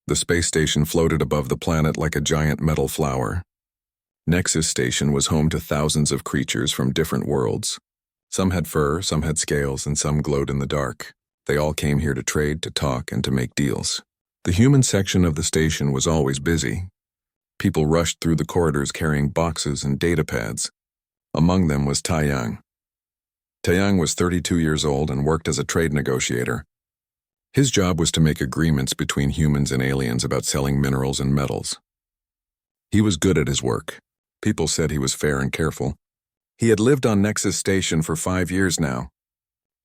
The space station floated above the planet like a giant metal flower. Nexus Station was home to thousands of creatures from different worlds. Some had fur, some had scales, and some glowed in the dark. They all came here to trade, to talk, and to make deals. The human section of the station was always busy. People rushed through the corridors carrying boxes and data pads. Among them was Taeyang. Taeyang was 32 years old and worked as a trade negotiator. His job was to make agreements between humans and aliens about selling minerals and metals. He was good at his work. People said he was fair and careful. He had lived on Nexus Station for 5 years now.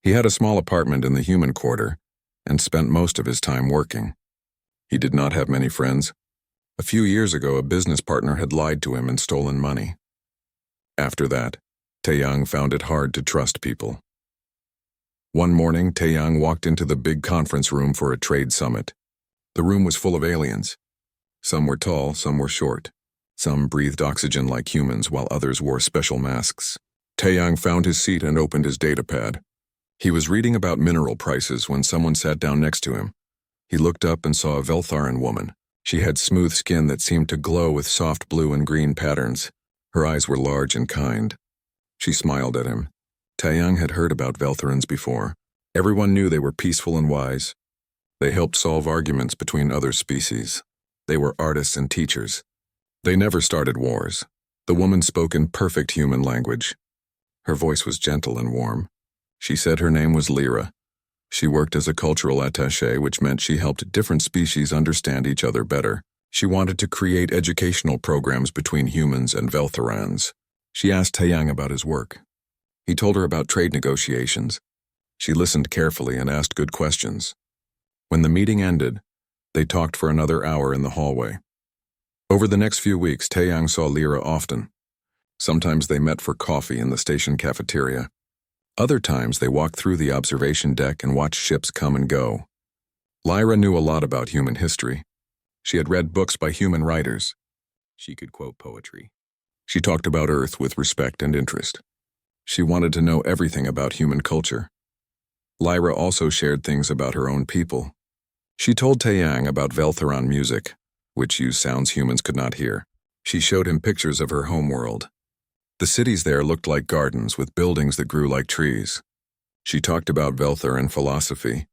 He had a small apartment in the human quarter and spent most of his time working. He did not have many friends. A few years ago, a business partner had lied to him and stolen money. After that, Taeyang found it hard to trust people. One morning, Taeyang walked into the big conference room for a trade summit. The room was full of aliens. Some were tall, some were short. Some breathed oxygen like humans, while others wore special masks. Taeyang found his seat and opened his datapad. He was reading about mineral prices when someone sat down next to him. He looked up and saw a Veltharan woman. She had smooth skin that seemed to glow with soft blue and green patterns. Her eyes were large and kind. She smiled at him. Taeyang had heard about Veltharans before. Everyone knew they were peaceful and wise. They helped solve arguments between other species. They were artists and teachers. They never started wars. The woman spoke in perfect human language. Her voice was gentle and warm. She said her name was Lyra. She worked as a cultural attaché, which meant she helped different species understand each other better. She wanted to create educational programs between humans and Veltharans. She asked Taeyang about his work. He told her about trade negotiations. She listened carefully and asked good questions. When the meeting ended, they talked for another hour in the hallway. Over the next few weeks, Taeyang saw Lyra often. Sometimes they met for coffee in the station cafeteria. Other times they walked through the observation deck and watched ships come and go. Lyra knew a lot about human history. She had read books by human writers. She could quote poetry. She talked about Earth with respect and interest. She wanted to know everything about human culture. Lyra also shared things about her own people. She told Taeyang about Veltharan music, which used sounds humans could not hear. She showed him pictures of her homeworld. The cities there looked like gardens with buildings that grew like trees. She talked about Veltharan philosophy,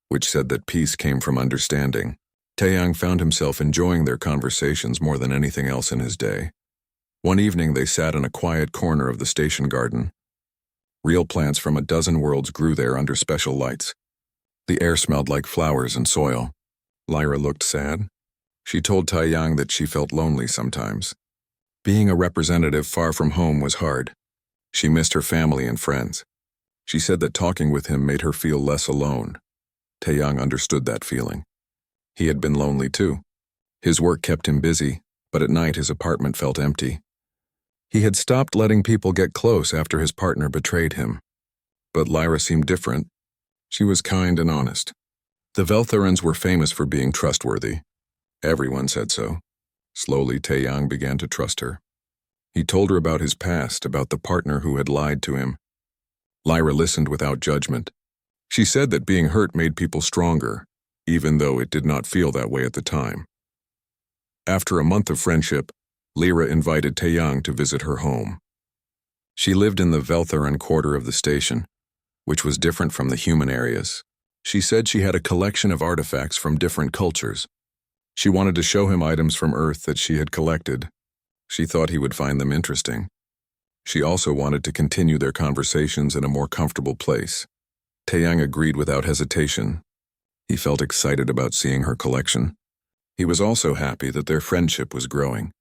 which said that peace came from understanding. Taeyang found himself enjoying their conversations more than anything else in his day. One evening they sat in a quiet corner of the station garden. Real plants from a dozen worlds grew there under special lights. The air smelled like flowers and soil. Lyra looked sad. She told Taeyang that she felt lonely sometimes. Being a representative far from home was hard. She missed her family and friends. She said that talking with him made her feel less alone. Taeyang understood that feeling. He had been lonely too. His work kept him busy, but at night his apartment felt empty. He had stopped letting people get close after his partner betrayed him. But Lyra seemed different. She was kind and honest. The Veltharans were famous for being trustworthy. Everyone said so. Slowly, Taeyang began to trust her. He told her about his past, about the partner who had lied to him. Lyra listened without judgment. She said that being hurt made people stronger, even though it did not feel that way at the time. After a month of friendship, Lyra invited Taeyang to visit her home. She lived in the Veltharan quarter of the station, which was different from the human areas. She said she had a collection of artifacts from different cultures. She wanted to show him items from Earth that she had collected. She thought he would find them interesting. She also wanted to continue their conversations in a more comfortable place. Taeyang agreed without hesitation. He felt excited about seeing her collection. He was also happy that their friendship was growing.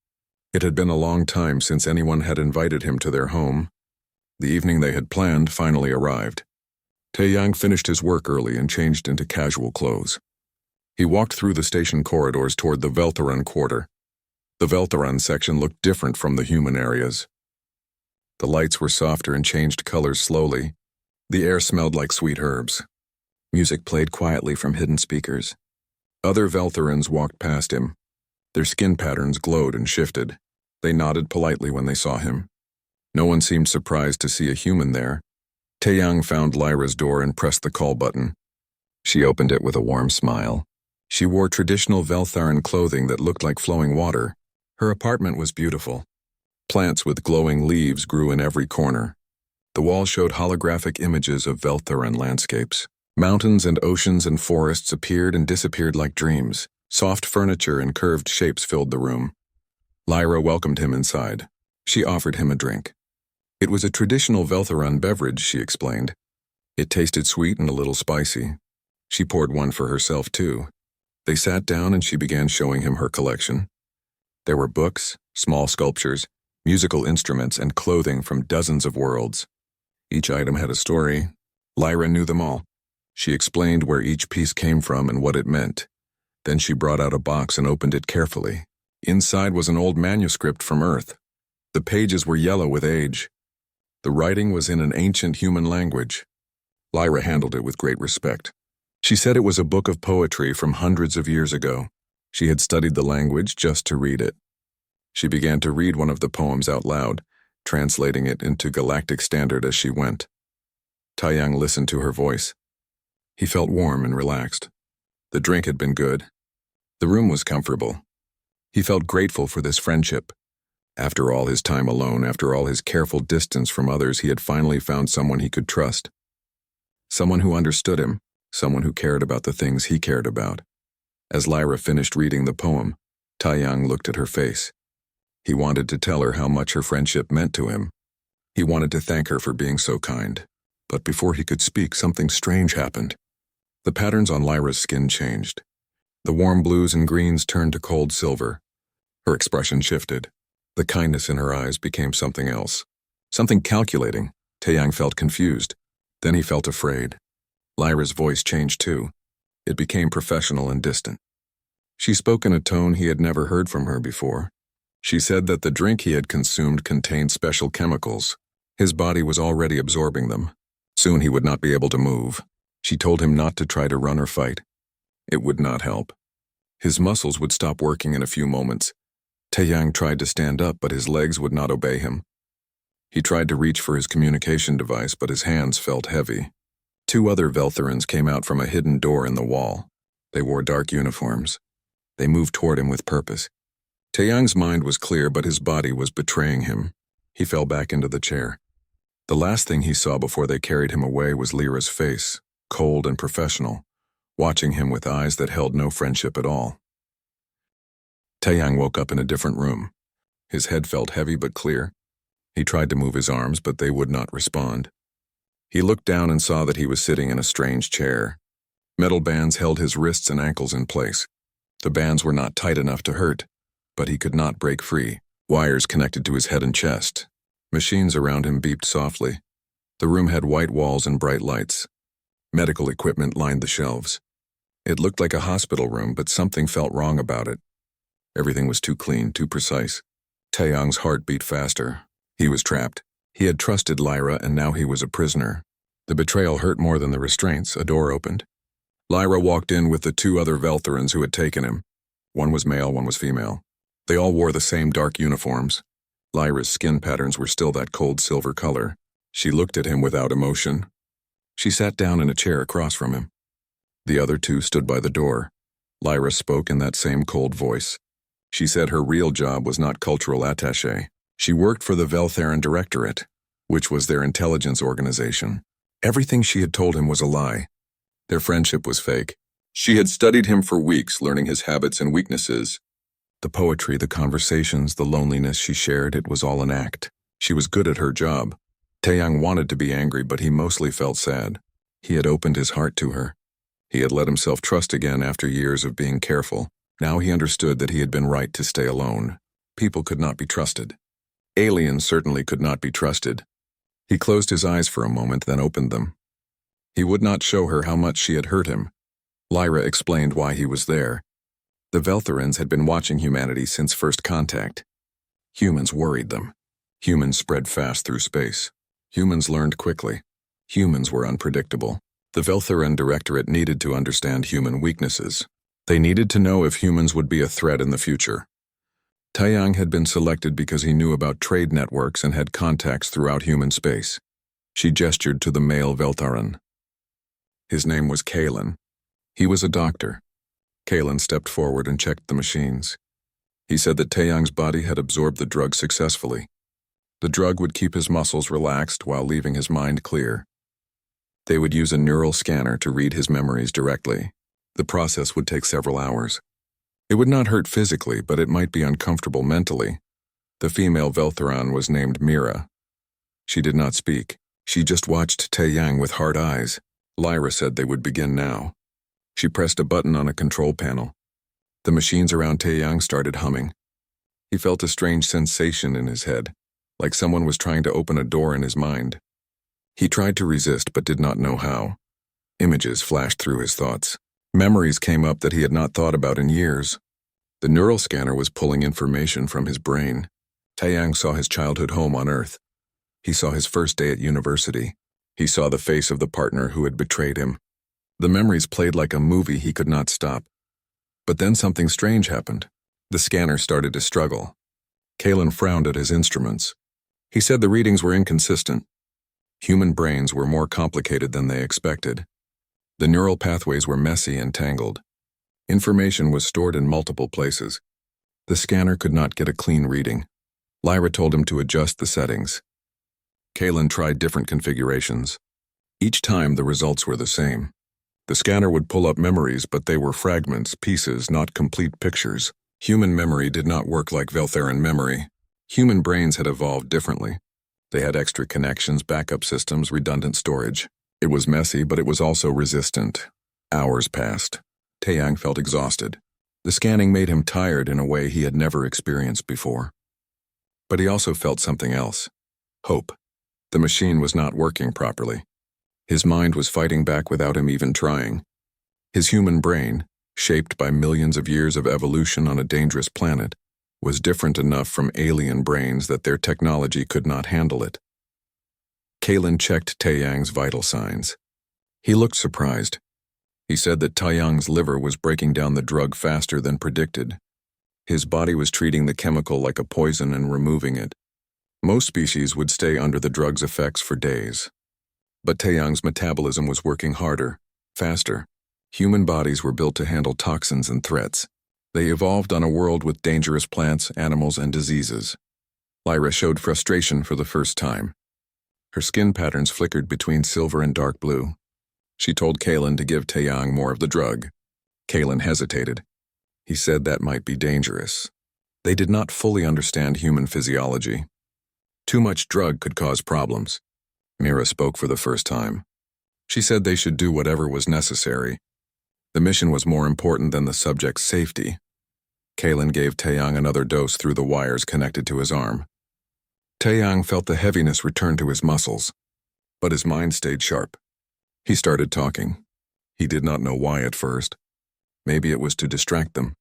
It had been a long time since anyone had invited him to their home. The evening they had planned finally arrived. Taeyang finished his work early and changed into casual clothes. He walked through the station corridors toward the Veltharan quarter. The Veltharan section looked different from the human areas. The lights were softer and changed colors slowly. The air smelled like sweet herbs. Music played quietly from hidden speakers. Other Veltharans walked past him. Their skin patterns glowed and shifted. They nodded politely when they saw him. No one seemed surprised to see a human there. Taeyang found Lyra's door and pressed the call button. She opened it with a warm smile. She wore traditional Veltharan clothing that looked like flowing water. Her apartment was beautiful. Plants with glowing leaves grew in every corner. The walls showed holographic images of Veltharan landscapes. Mountains and oceans and forests appeared and disappeared like dreams. Soft furniture and curved shapes filled the room. Lyra welcomed him inside. She offered him a drink. It was a traditional Veltharan beverage, she explained. It tasted sweet and a little spicy. She poured one for herself, too. They sat down and she began showing him her collection. There were books, small sculptures, musical instruments, and clothing from dozens of worlds. Each item had a story. Lyra knew them all. She explained where each piece came from and what it meant. Then she brought out a box and opened it carefully. Inside was an old manuscript from Earth. The pages were yellow with age. The writing was in an ancient human language. Lyra handled it with great respect. She said it was a book of poetry from hundreds of years ago. She had studied the language just to read it. She began to read one of the poems out loud, translating it into Galactic Standard as she went. Taiyang listened to her voice. He felt warm and relaxed. The drink had been good. The room was comfortable. He felt grateful for this friendship. After all his time alone, after all his careful distance from others, he had finally found someone he could trust. Someone who understood him, someone who cared about the things he cared about. As Lyra finished reading the poem, Taiyang looked at her face. He wanted to tell her how much her friendship meant to him. He wanted to thank her for being so kind. But before he could speak, something strange happened. The patterns on Lyra's skin changed. The warm blues and greens turned to cold silver. Her expression shifted. The kindness in her eyes became something else. Something calculating. Taiyang felt confused. Then he felt afraid. Lyra's voice changed too. It became professional and distant. She spoke in a tone he had never heard from her before. She said that the drink he had consumed contained special chemicals. His body was already absorbing them. Soon he would not be able to move. She told him not to try to run or fight. It would not help. His muscles would stop working in a few moments. Taiyang tried to stand up, but his legs would not obey him. He tried to reach for his communication device, but his hands felt heavy. Two other Veltharans came out from a hidden door in the wall. They wore dark uniforms. They moved toward him with purpose. Taiyang's mind was clear, but his body was betraying him. He fell back into the chair. The last thing he saw before they carried him away was Lyra's face, cold and professional, watching him with eyes that held no friendship at all. Taiyang woke up in a different room. His head felt heavy but clear. He tried to move his arms, but they would not respond. He looked down and saw that he was sitting in a strange chair. Metal bands held his wrists and ankles in place. The bands were not tight enough to hurt, but he could not break free. Wires connected to his head and chest. Machines around him beeped softly. The room had white walls and bright lights. Medical equipment lined the shelves. It looked like a hospital room, but something felt wrong about it. Everything was too clean, too precise. Taiyang's heart beat faster. He was trapped. He had trusted Lyra, and now he was a prisoner. The betrayal hurt more than the restraints. A door opened. Lyra walked in with the two other Veltharans who had taken him. One was male, one was female. They all wore the same dark uniforms. Lyra's skin patterns were still that cold silver color. She looked at him without emotion. She sat down in a chair across from him. The other two stood by the door. Lyra spoke in that same cold voice. She said her real job was not cultural attaché. She worked for the Veltharan Directorate, which was their intelligence organization. Everything she had told him was a lie. Their friendship was fake. She had studied him for weeks, learning his habits and weaknesses. The poetry, the conversations, the loneliness she shared, it was all an act. She was good at her job. Taiyang wanted to be angry, but he mostly felt sad. He had opened his heart to her. He had let himself trust again after years of being careful. Now he understood that he had been right to stay alone. People could not be trusted. Aliens certainly could not be trusted. He closed his eyes for a moment, then opened them. He would not show her how much she had hurt him. Lyra explained why he was there. The Veltharans had been watching humanity since first contact. Humans worried them. Humans spread fast through space. Humans learned quickly. Humans were unpredictable. The Veltharan Directorate needed to understand human weaknesses. They needed to know if humans would be a threat in the future. Taiyang had been selected because he knew about trade networks and had contacts throughout human space. She gestured to the male Veltharan. His name was Kalen. He was a doctor. Kalen stepped forward and checked the machines. He said that Taeyang's body had absorbed the drug successfully. The drug would keep his muscles relaxed while leaving his mind clear. They would use a neural scanner to read his memories directly. The process would take several hours. It would not hurt physically, but it might be uncomfortable mentally. The female Veltheron was named Mira. She did not speak. She just watched Taeyang with hard eyes. Lyra said they would begin now. She pressed a button on a control panel. The machines around Taeyang started humming. He felt a strange sensation in his head, like someone was trying to open a door in his mind. He tried to resist but did not know how. Images flashed through his thoughts. Memories came up that he had not thought about in years. The neural scanner was pulling information from his brain. Taeyang saw his childhood home on Earth. He saw his first day at university. He saw the face of the partner who had betrayed him. The memories played like a movie he could not stop. But then something strange happened. The scanner started to struggle. Kalen frowned at his instruments. He said the readings were inconsistent. Human brains were more complicated than they expected. The neural pathways were messy and tangled. Information was stored in multiple places. The scanner could not get a clean reading. Lyra told him to adjust the settings. Kalen tried different configurations. Each time the results were the same. The scanner would pull up memories, but they were fragments, pieces, not complete pictures. Human memory did not work like Veltheran memory. Human brains had evolved differently. They had extra connections, backup systems, redundant storage. It was messy, but it was also resistant. Hours passed. Taeyang felt exhausted. The scanning made him tired in a way he had never experienced before. But he also felt something else. Hope. The machine was not working properly. His mind was fighting back without him even trying. His human brain, shaped by millions of years of evolution on a dangerous planet, was different enough from alien brains that their technology could not handle it. Kalen checked Taeyang's vital signs. He looked surprised. He said that Taeyang's liver was breaking down the drug faster than predicted. His body was treating the chemical like a poison and removing it. Most species would stay under the drug's effects for days. But Taeyang's metabolism was working harder, faster. Human bodies were built to handle toxins and threats. They evolved on a world with dangerous plants, animals, and diseases. Lyra showed frustration for the first time. Her skin patterns flickered between silver and dark blue. She told Kalen to give Taeyang more of the drug. Kalen hesitated. He said that might be dangerous. They did not fully understand human physiology. Too much drug could cause problems. Mira spoke for the first time. She said they should do whatever was necessary. The mission was more important than the subject's safety. Kalen gave Taeyang another dose through the wires connected to his arm. Taeyang felt the heaviness return to his muscles, but his mind stayed sharp. He started talking. He did not know why at first. Maybe it was to distract them.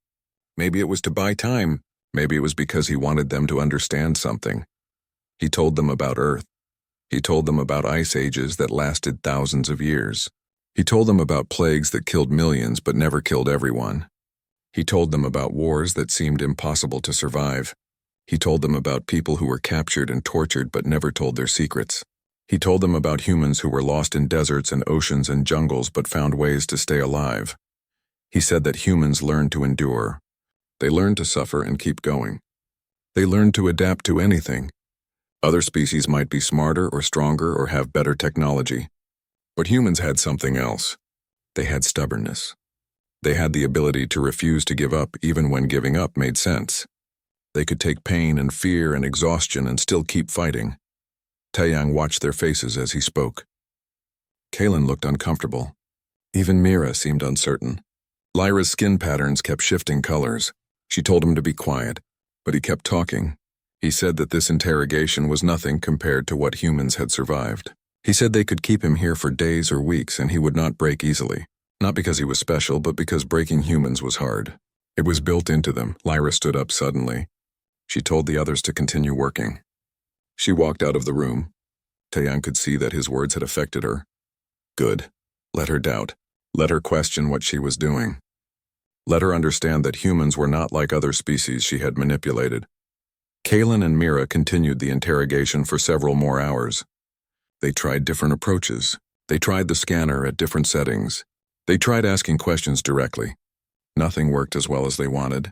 Maybe it was to buy time. Maybe it was because he wanted them to understand something. He told them about Earth. He told them about ice ages that lasted thousands of years. He told them about plagues that killed millions but never killed everyone. He told them about wars that seemed impossible to survive. He told them about people who were captured and tortured but never told their secrets. He told them about humans who were lost in deserts and oceans and jungles but found ways to stay alive. He said that humans learned to endure. They learned to suffer and keep going. They learned to adapt to anything. Other species might be smarter or stronger or have better technology. But humans had something else. They had stubbornness. They had the ability to refuse to give up even when giving up made sense. They could take pain and fear and exhaustion and still keep fighting. Taeyang watched their faces as he spoke. Kalen looked uncomfortable. Even Mira seemed uncertain. Lyra's skin patterns kept shifting colors. She told him to be quiet, but he kept talking. He said that this interrogation was nothing compared to what humans had survived. He said they could keep him here for days or weeks and he would not break easily. Not because he was special, but because breaking humans was hard. It was built into them. Lyra stood up suddenly. She told the others to continue working. She walked out of the room. Taeyang could see that his words had affected her. Good. Let her doubt. Let her question what she was doing. Let her understand that humans were not like other species she had manipulated. Kalen and Mira continued the interrogation for several more hours. They tried different approaches. They tried the scanner at different settings. They tried asking questions directly. Nothing worked as well as they wanted.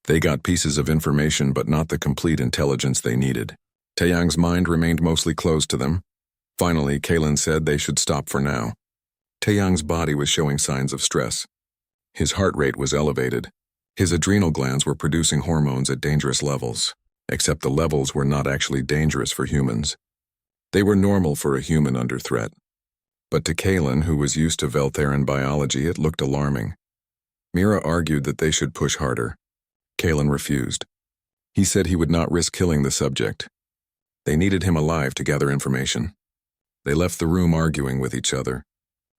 They got pieces of information but not the complete intelligence they needed. Taeyang's mind remained mostly closed to them. Finally, Kalen said they should stop for now. Taeyang's body was showing signs of stress. His heart rate was elevated. His adrenal glands were producing hormones at dangerous levels, except the levels were not actually dangerous for humans. They were normal for a human under threat. But to Kalen, who was used to Veltheran biology, it looked alarming. Mira argued that they should push harder. Kalen refused. He said he would not risk killing the subject. They needed him alive to gather information. They left the room arguing with each other.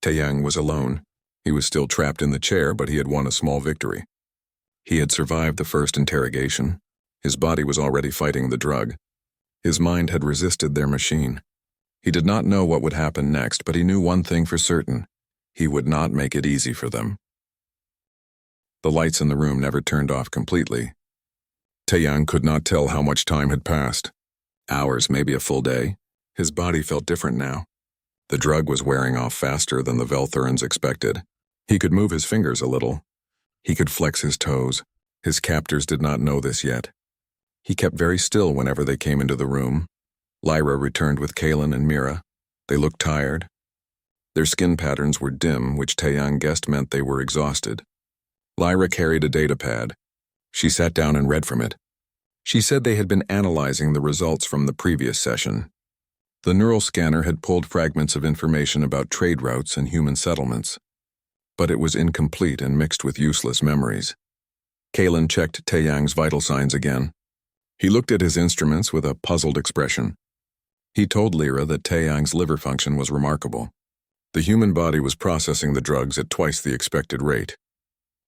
Taeyang was alone. He was still trapped in the chair, but he had won a small victory. He had survived the first interrogation. His body was already fighting the drug. His mind had resisted their machine. He did not know what would happen next, but he knew one thing for certain. He would not make it easy for them. The lights in the room never turned off completely. Taeyang could not tell how much time had passed. Hours, maybe a full day. His body felt different now. The drug was wearing off faster than the Veltherans expected. He could move his fingers a little. He could flex his toes. His captors did not know this yet. He kept very still whenever they came into the room. Lyra returned with Kalen and Mira. They looked tired. Their skin patterns were dim, which Taeyang guessed meant they were exhausted. Lyra carried a data pad. She sat down and read from it. She said they had been analyzing the results from the previous session. The neural scanner had pulled fragments of information about trade routes and human settlements, but it was incomplete and mixed with useless memories. Kalen checked Taeyang's vital signs again. He looked at his instruments with a puzzled expression. He told Lyra that Taeyang's liver function was remarkable. The human body was processing the drugs at twice the expected rate.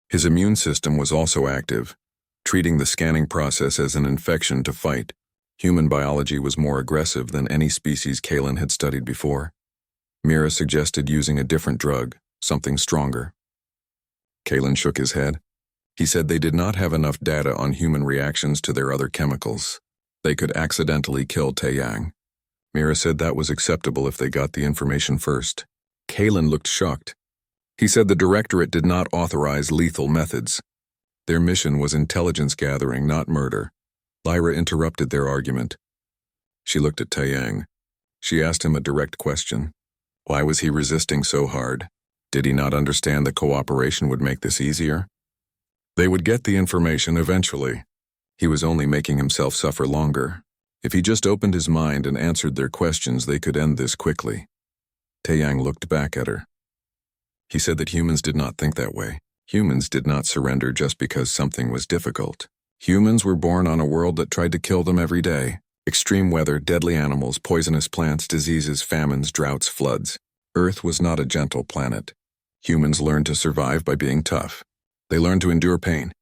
His immune system was also active, treating the scanning process as an infection to fight. Human biology was more aggressive than any species Kalen had studied before. Mira suggested using a different drug, something stronger. Kalen shook his head. He said they did not have enough data on human reactions to their other chemicals. They could accidentally kill Taeyang. Mira said that was acceptable if they got the information first. Kalen looked shocked. He said the directorate did not authorize lethal methods. Their mission was intelligence gathering, not murder. Lyra interrupted their argument. She looked at Taeyang. She asked him a direct question. Why was he resisting so hard? Did he not understand that cooperation would make this easier? They would get the information eventually. He was only making himself suffer longer. If he just opened his mind and answered their questions, they could end this quickly. Taeyang looked back at her. He said that humans did not think that way. Humans did not surrender just because something was difficult. Humans were born on a world that tried to kill them every day. Extreme weather, deadly animals, poisonous plants, diseases, famines, droughts, floods. Earth was not a gentle planet. Humans learned to survive by being tough. They learned to endure pain.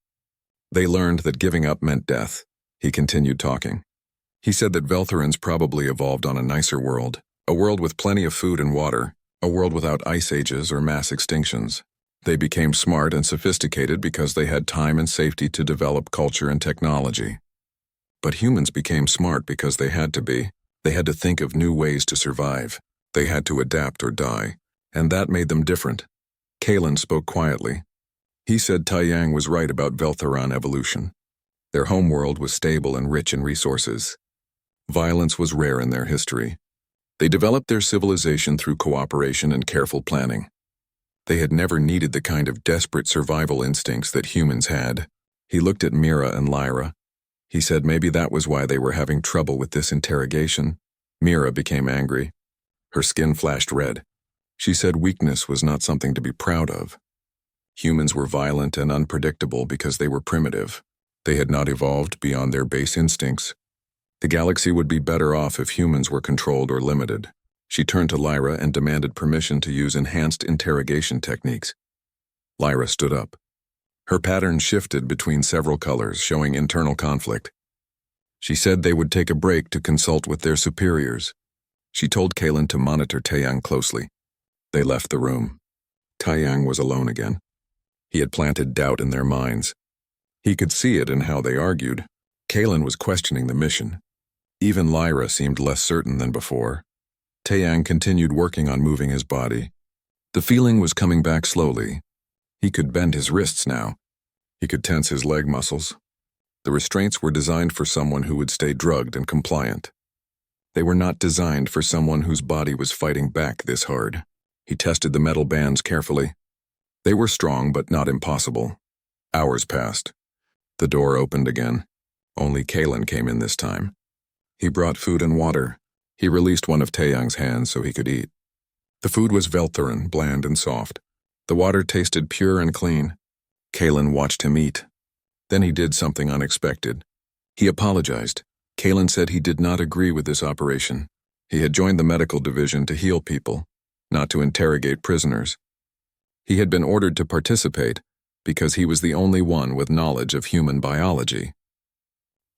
They learned that giving up meant death. He continued talking. He said that Veltherans probably evolved on a nicer world, a world with plenty of food and water, a world without ice ages or mass extinctions. They became smart and sophisticated because they had time and safety to develop culture and technology. But humans became smart because they had to be. They had to think of new ways to survive. They had to adapt or die, and that made them different. Kalen spoke quietly. He said Taeyang was right about Veltheran evolution. Their homeworld was stable and rich in resources. Violence was rare in their history. They developed their civilization through cooperation and careful planning. They had never needed the kind of desperate survival instincts that humans had. He looked at Mira and Lyra. He said maybe that was why they were having trouble with this interrogation. Mira became angry. Her skin flashed red. She said weakness was not something to be proud of. Humans were violent and unpredictable because they were primitive. They had not evolved beyond their base instincts. The galaxy would be better off if humans were controlled or limited. She turned to Lyra and demanded permission to use enhanced interrogation techniques. Lyra stood up. Her pattern shifted between several colors, showing internal conflict. She said they would take a break to consult with their superiors. She told Kalen to monitor Taeyang closely. They left the room. Taeyang was alone again. He had planted doubt in their minds. He could see it in how they argued. Kalen was questioning the mission. Even Lyra seemed less certain than before. Taeyang continued working on moving his body. The feeling was coming back slowly. He could bend his wrists now. He could tense his leg muscles. The restraints were designed for someone who would stay drugged and compliant. They were not designed for someone whose body was fighting back this hard. He tested the metal bands carefully. They were strong, but not impossible. Hours passed. The door opened again. Only Kalen came in this time. He brought food and water. He released one of Taeyang's hands so he could eat. The food was Veltherin, bland and soft. The water tasted pure and clean. Kalen watched him eat. Then he did something unexpected. He apologized. Kalen said he did not agree with this operation. He had joined the medical division to heal people, not to interrogate prisoners. He had been ordered to participate because he was the only one with knowledge of human biology.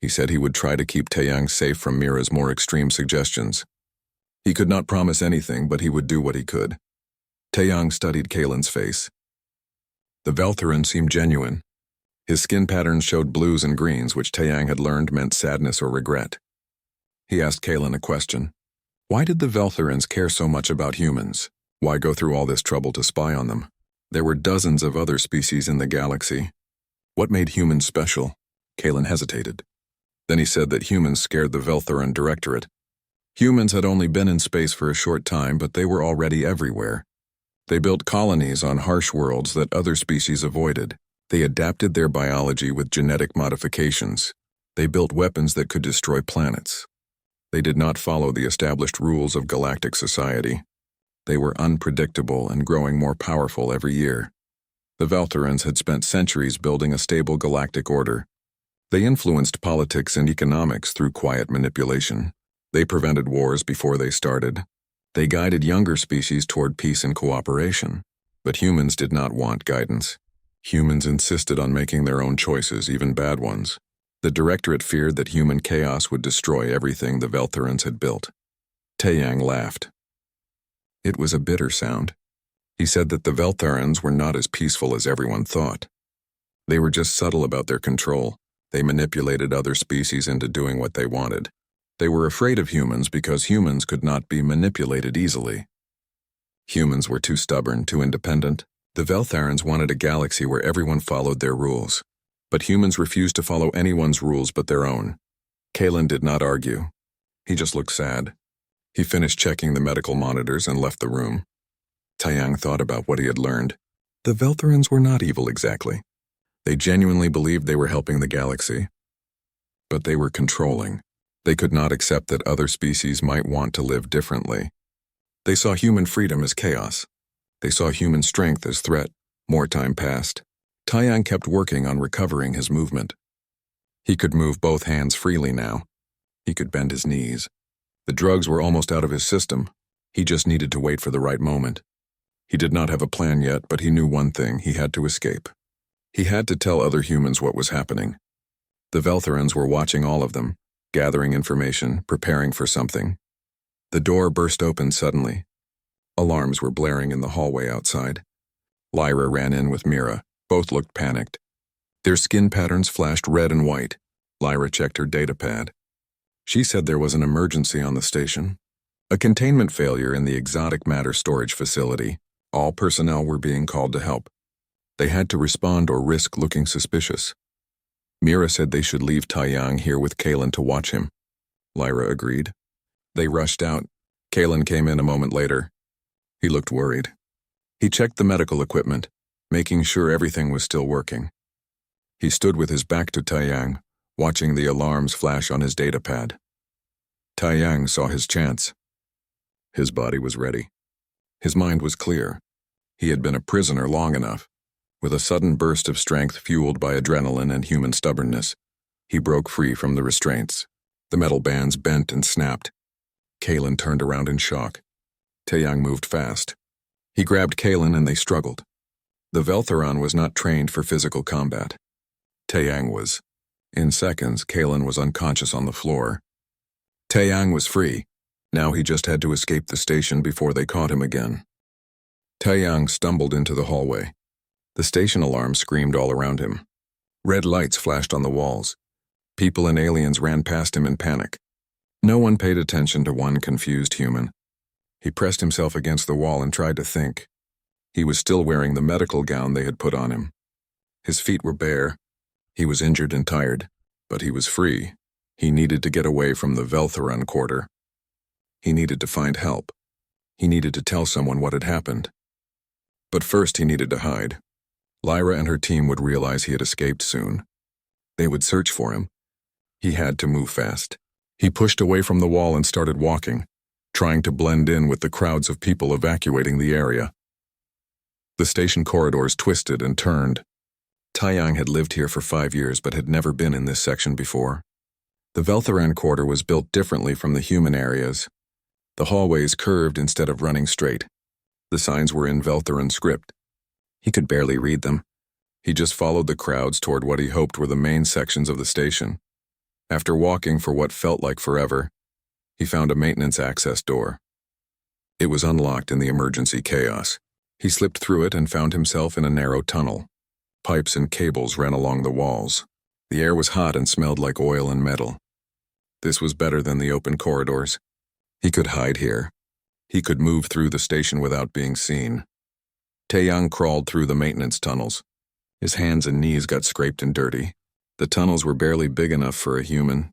He said he would try to keep Taeyang safe from Mira's more extreme suggestions. He could not promise anything, but he would do what he could. Taeyang studied Kalen's face. The Veltherin seemed genuine. His skin patterns showed blues and greens, which Taeyang had learned meant sadness or regret. He asked Kalen a question. Why did the Veltherins care so much about humans? Why go through all this trouble to spy on them? There were dozens of other species in the galaxy. What made humans special? Kalen hesitated. Then he said that humans scared the Veltherin Directorate. Humans had only been in space for a short time, but they were already everywhere. They built colonies on harsh worlds that other species avoided. They adapted their biology with genetic modifications. They built weapons that could destroy planets. They did not follow the established rules of galactic society. They were unpredictable and growing more powerful every year. The Veltherins had spent centuries building a stable galactic order. They influenced politics and economics through quiet manipulation. They prevented wars before they started. They guided younger species toward peace and cooperation. But humans did not want guidance. Humans insisted on making their own choices, even bad ones. The Directorate feared that human chaos would destroy everything the Veltherins had built. Taeyang laughed. It was a bitter sound. He said that the Veltherins were not as peaceful as everyone thought. They were just subtle about their control. They manipulated other species into doing what they wanted. They were afraid of humans because humans could not be manipulated easily. Humans were too stubborn, too independent. The Veltherins wanted a galaxy where everyone followed their rules. But humans refused to follow anyone's rules but their own. Kalen did not argue. He just looked sad. He finished checking the medical monitors and left the room. Taeyang thought about what he had learned. The Veltherins were not evil exactly. They genuinely believed they were helping the galaxy. But they were controlling. They could not accept that other species might want to live differently. They saw human freedom as chaos. They saw human strength as threat. More time passed. Taeyang kept working on recovering his movement. He could move both hands freely now. He could bend his knees. The drugs were almost out of his system. He just needed to wait for the right moment. He did not have a plan yet, but he knew one thing: he had to escape. He had to tell other humans what was happening. The Veltherins were watching all of them, gathering information, preparing for something. The door burst open suddenly. Alarms were blaring in the hallway outside. Lyra ran in with Mira. Both looked panicked. Their skin patterns flashed red and white. Lyra checked her datapad. She said there was an emergency on the station. A containment failure in the exotic matter storage facility. All personnel were being called to help. They had to respond or risk looking suspicious. Mira said they should leave Taeyang here with Kalen to watch him. Lyra agreed. They rushed out. Kalen came in a moment later. He looked worried. He checked the medical equipment, making sure everything was still working. He stood with his back to Taeyang, watching the alarms flash on his datapad. Taeyang saw his chance. His body was ready. His mind was clear. He had been a prisoner long enough. With a sudden burst of strength fueled by adrenaline and human stubbornness, he broke free from the restraints. The metal bands bent and snapped. Kalen turned around in shock. Taeyang moved fast. He grabbed Kalen and they struggled. The Veltheron was not trained for physical combat. Taeyang was. In seconds, Kalen was unconscious on the floor. Taeyang was free. Now he just had to escape the station before they caught him again. Taeyang stumbled into the hallway. The station alarm screamed all around him. Red lights flashed on the walls. People and aliens ran past him in panic. No one paid attention to one confused human. He pressed himself against the wall and tried to think. He was still wearing the medical gown they had put on him. His feet were bare. He was injured and tired, but he was free. He needed to get away from the Veltheran quarter. He needed to find help. He needed to tell someone what had happened. But first he needed to hide. Lyra and her team would realize he had escaped soon. They would search for him. He had to move fast. He pushed away from the wall and started walking, trying to blend in with the crowds of people evacuating the area. The station corridors twisted and turned. Taeyang had lived here for 5 years but had never been in this section before. The Veltheran quarter was built differently from the human areas. The hallways curved instead of running straight. The signs were in Veltheran script. He could barely read them. He just followed the crowds toward what he hoped were the main sections of the station. After walking for what felt like forever, he found a maintenance access door. It was unlocked in the emergency chaos. He slipped through it and found himself in a narrow tunnel. Pipes and cables ran along the walls. The air was hot and smelled like oil and metal. This was better than the open corridors. He could hide here. He could move through the station without being seen. Taeyang crawled through the maintenance tunnels. His hands and knees got scraped and dirty. The tunnels were barely big enough for a human.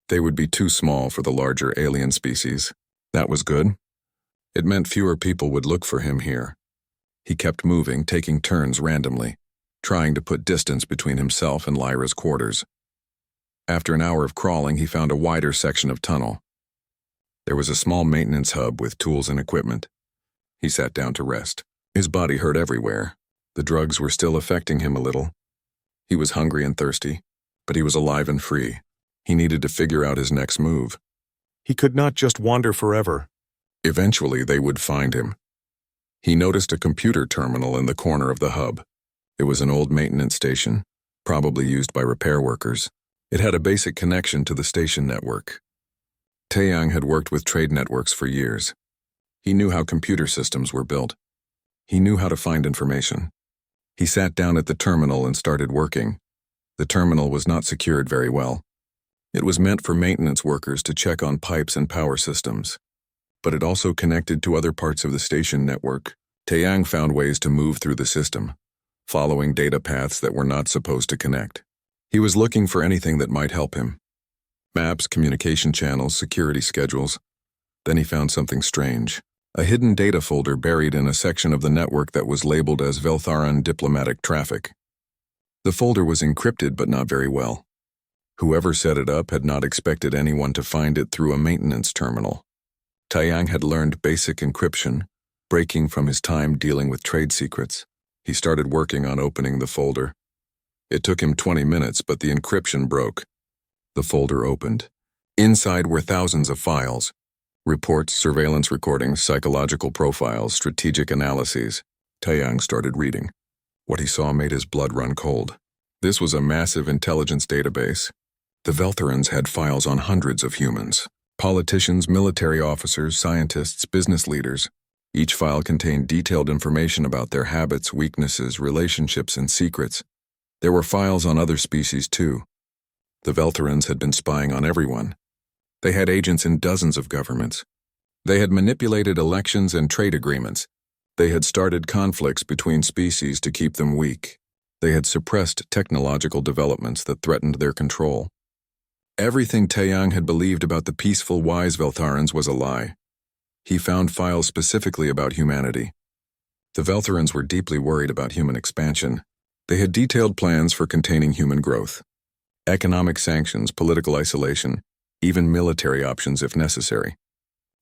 They would be too small for the larger alien species. That was good. It meant fewer people would look for him here. He kept moving, taking turns randomly, trying to put distance between himself and Lyra's quarters. After an hour of crawling, he found a wider section of tunnel. There was a small maintenance hub with tools and equipment. He sat down to rest. His body hurt everywhere. The drugs were still affecting him a little. He was hungry and thirsty, but he was alive and free. He needed to figure out his next move. He could not just wander forever. Eventually, they would find him. He noticed a computer terminal in the corner of the hub. It was an old maintenance station, probably used by repair workers. It had a basic connection to the station network. Taeyang had worked with trade networks for years. He knew how computer systems were built. He knew how to find information. He sat down at the terminal and started working. The terminal was not secured very well. It was meant for maintenance workers to check on pipes and power systems. But it also connected to other parts of the station network. Taeyang found ways to move through the system, following data paths that were not supposed to connect. He was looking for anything that might help him. Maps, communication channels, security schedules. Then he found something strange. A hidden data folder buried in a section of the network that was labeled as Veltharan diplomatic traffic. The folder was encrypted but not very well. Whoever set it up had not expected anyone to find it through a maintenance terminal. Taeyang had learned basic encryption, breaking from his time dealing with trade secrets. He started working on opening the folder. It took him 20 minutes, but the encryption broke. The folder opened. Inside were thousands of files. Reports, surveillance recordings, psychological profiles, strategic analyses. Taeyang started reading. What he saw made his blood run cold. This was a massive intelligence database. The Veltherans had files on hundreds of humans. Politicians, military officers, scientists, business leaders. Each file contained detailed information about their habits, weaknesses, relationships, and secrets. There were files on other species too. The Veltherans had been spying on everyone. They had agents in dozens of governments. They had manipulated elections and trade agreements. They had started conflicts between species to keep them weak. They had suppressed technological developments that threatened their control. Everything Taeyang had believed about the peaceful, wise Veltharans was a lie. He found files specifically about humanity. The Veltharans were deeply worried about human expansion. They had detailed plans for containing human growth. Economic sanctions, political isolation, even military options if necessary.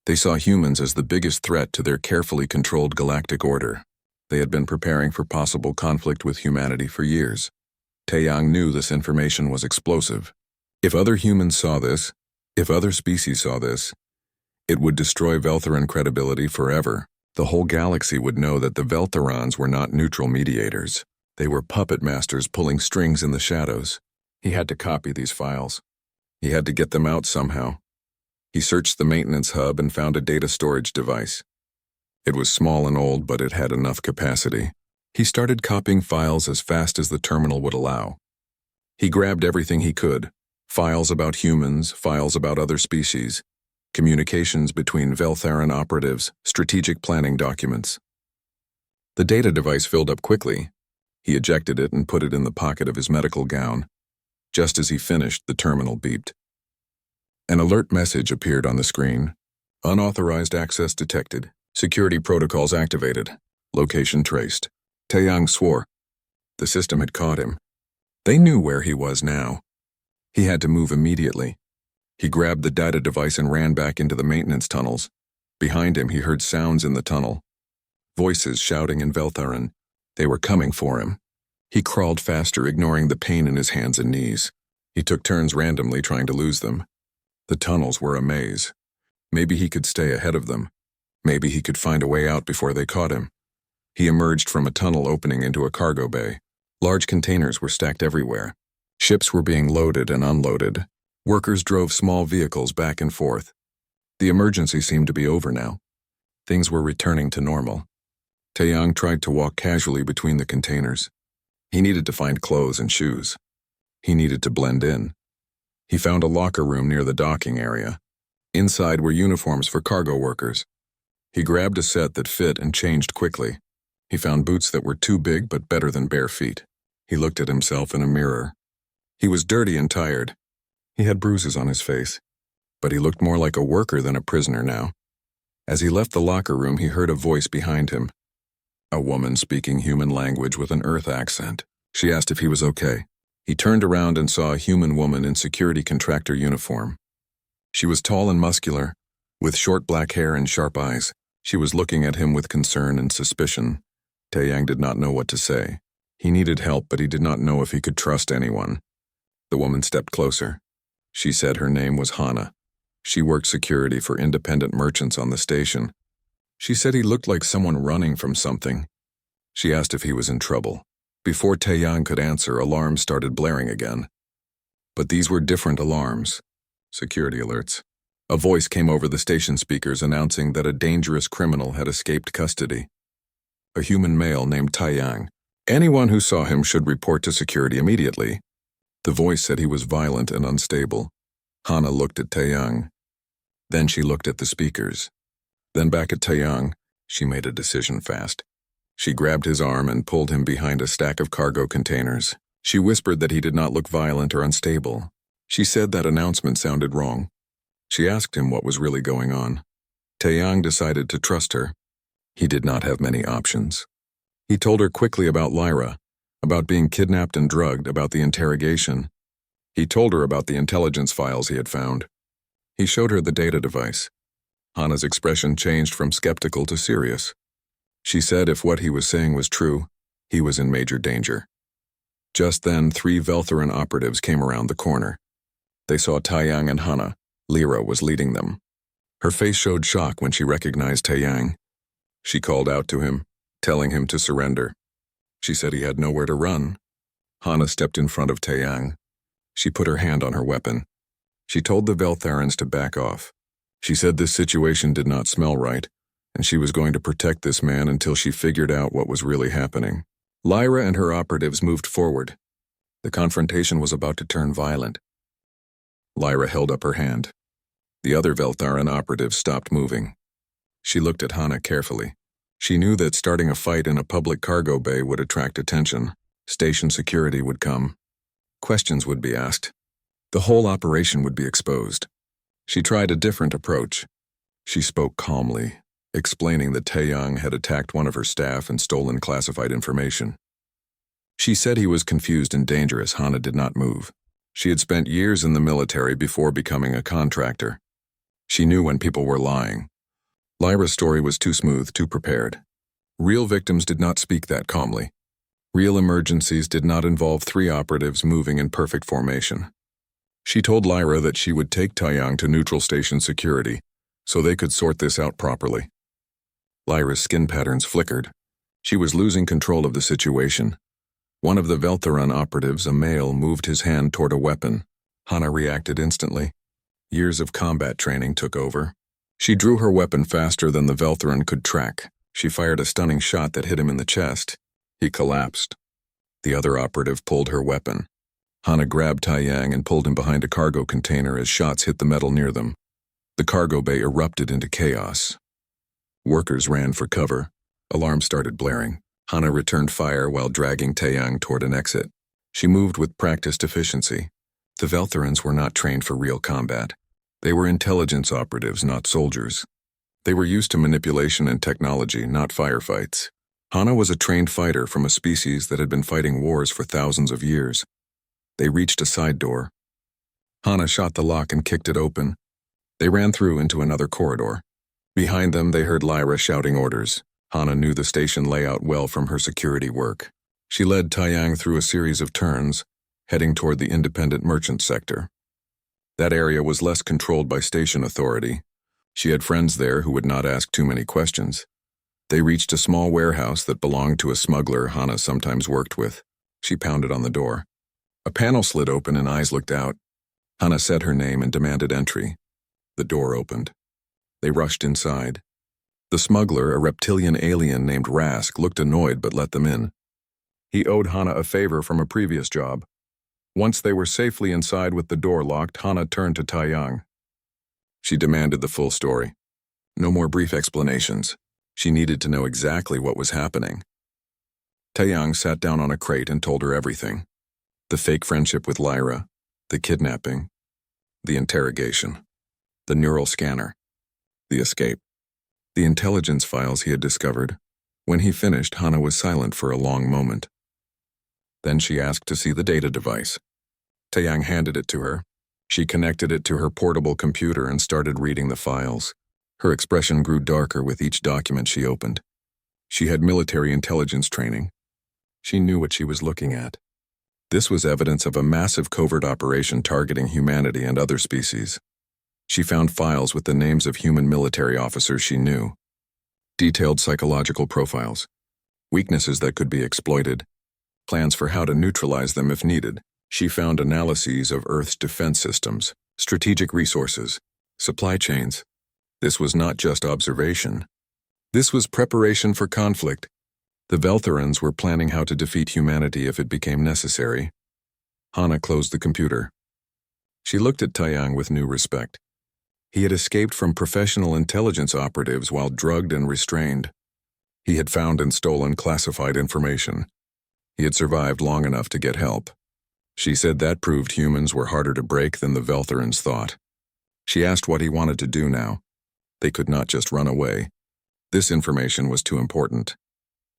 They saw humans as the biggest threat to their carefully controlled galactic order. They had been preparing for possible conflict with humanity for years. Taeyang knew this information was explosive. If other humans saw this, if other species saw this, it would destroy Veltheran credibility forever. The whole galaxy would know that the Veltherans were not neutral mediators. They were puppet masters pulling strings in the shadows. He had to copy these files. He had to get them out somehow. He searched the maintenance hub and found a data storage device. It was small and old, but it had enough capacity. He started copying files as fast as the terminal would allow. He grabbed everything he could. Files about humans, files about other species, communications between Veltharan operatives, strategic planning documents. The data device filled up quickly. He ejected it and put it in the pocket of his medical gown. Just as he finished, the terminal beeped. An alert message appeared on the screen. Unauthorized access detected. Security protocols activated. Location traced. Taeyang swore. The system had caught him. They knew where he was now. He had to move immediately. He grabbed the data device and ran back into the maintenance tunnels. Behind him, he heard sounds in the tunnel. Voices shouting in Veltharan. They were coming for him. He crawled faster, ignoring the pain in his hands and knees. He took turns randomly trying to lose them. The tunnels were a maze. Maybe he could stay ahead of them. Maybe he could find a way out before they caught him. He emerged from a tunnel opening into a cargo bay. Large containers were stacked everywhere. Ships were being loaded and unloaded. Workers drove small vehicles back and forth. The emergency seemed to be over now. Things were returning to normal. Taeyang tried to walk casually between the containers. He needed to find clothes and shoes. He needed to blend in. He found a locker room near the docking area. Inside were uniforms for cargo workers. He grabbed a set that fit and changed quickly. He found boots that were too big but better than bare feet. He looked at himself in a mirror. He was dirty and tired. He had bruises on his face, but he looked more like a worker than a prisoner now. As he left the locker room, he heard a voice behind him. A woman speaking human language with an Earth accent. She asked if he was okay. He turned around and saw a human woman in security contractor uniform. She was tall and muscular, with short black hair and sharp eyes. She was looking at him with concern and suspicion. Taeyang did not know what to say. He needed help, but he did not know if he could trust anyone. The woman stepped closer. She said her name was Hana. She worked security for independent merchants on the station. She said he looked like someone running from something. She asked if he was in trouble. Before Taeyang could answer, alarms started blaring again. But these were different alarms. Security alerts. A voice came over the station speakers announcing that a dangerous criminal had escaped custody. A human male named Taeyang. Anyone who saw him should report to security immediately. The voice said he was violent and unstable. Hana looked at Taeyang. Then she looked at the speakers. Then back at Taeyang. She made a decision fast. She grabbed his arm and pulled him behind a stack of cargo containers. She whispered that he did not look violent or unstable. She said that announcement sounded wrong. She asked him what was really going on. Taeyang decided to trust her. He did not have many options. He told her quickly about Lyra, about being kidnapped and drugged, about the interrogation. He told her about the intelligence files he had found. He showed her the data device. Hana's expression changed from skeptical to serious. She said if what he was saying was true, he was in major danger. Just then, 3 Veltharan operatives came around the corner. They saw Taeyang and Hana. Lyra was leading them. Her face showed shock when she recognized Taeyang. She called out to him, telling him to surrender. She said he had nowhere to run. Hana stepped in front of Taeyang. She put her hand on her weapon. She told the Veltharans to back off. She said this situation did not smell right, and she was going to protect this man until she figured out what was really happening. Lyra and her operatives moved forward. The confrontation was about to turn violent. Lyra held up her hand. The other Veltharan operatives stopped moving. She looked at Hana carefully. She knew that starting a fight in a public cargo bay would attract attention. Station security would come. Questions would be asked. The whole operation would be exposed. She tried a different approach. She spoke calmly, explaining that Taeyang had attacked one of her staff and stolen classified information. She said he was confused and dangerous. Hana did not move. She had spent years in the military before becoming a contractor. She knew when people were lying. Lyra's story was too smooth, too prepared. Real victims did not speak that calmly. Real emergencies did not involve 3 operatives moving in perfect formation. She told Lyra that she would take Taeyang to neutral station security so they could sort this out properly. Lyra's skin patterns flickered. She was losing control of the situation. One of the Veltharan operatives, a male, moved his hand toward a weapon. Hana reacted instantly. Years of combat training took over. She drew her weapon faster than the Veltharan could track. She fired a stunning shot that hit him in the chest. He collapsed. The other operative pulled her weapon. Hana grabbed Taeyang and pulled him behind a cargo container as shots hit the metal near them. The cargo bay erupted into chaos. Workers ran for cover. Alarms started blaring. Hana returned fire while dragging Taeyang toward an exit. She moved with practiced efficiency. The Veltharans were not trained for real combat. They were intelligence operatives, not soldiers. They were used to manipulation and technology, not firefights. Hana was a trained fighter from a species that had been fighting wars for thousands of years. They reached a side door. Hana shot the lock and kicked it open. They ran through into another corridor. Behind them, they heard Lyra shouting orders. Hana knew the station layout well from her security work. She led Taeyang through a series of turns, heading toward the independent merchant sector. That area was less controlled by station authority. She had friends there who would not ask too many questions. They reached a small warehouse that belonged to a smuggler Hana sometimes worked with. She pounded on the door. A panel slid open and eyes looked out. Hana said her name and demanded entry. The door opened. They rushed inside. The smuggler, a reptilian alien named Rask, looked annoyed but let them in. He owed Hana a favor from a previous job. Once they were safely inside with the door locked, Hana turned to Taeyang. She demanded the full story. No more brief explanations. She needed to know exactly what was happening. Taeyang sat down on a crate and told her everything. The fake friendship with Lyra, the kidnapping, the interrogation, the neural scanner, the escape, the intelligence files he had discovered. When he finished, Hana was silent for a long moment. Then she asked to see the data device. Taeyang handed it to her. She connected it to her portable computer and started reading the files. Her expression grew darker with each document she opened. She had military intelligence training. She knew what she was looking at. This was evidence of a massive covert operation targeting humanity and other species. She found files with the names of human military officers she knew. Detailed psychological profiles. Weaknesses that could be exploited. Plans for how to neutralize them if needed. She found analyses of Earth's defense systems, strategic resources, supply chains. This was not just observation. This was preparation for conflict. The Veltharans were planning how to defeat humanity if it became necessary. Hana closed the computer. She looked at Taeyang with new respect. He had escaped from professional intelligence operatives while drugged and restrained. He had found and stolen classified information. He had survived long enough to get help. She said that proved humans were harder to break than the Veltharans thought. She asked what he wanted to do now. They could not just run away. This information was too important.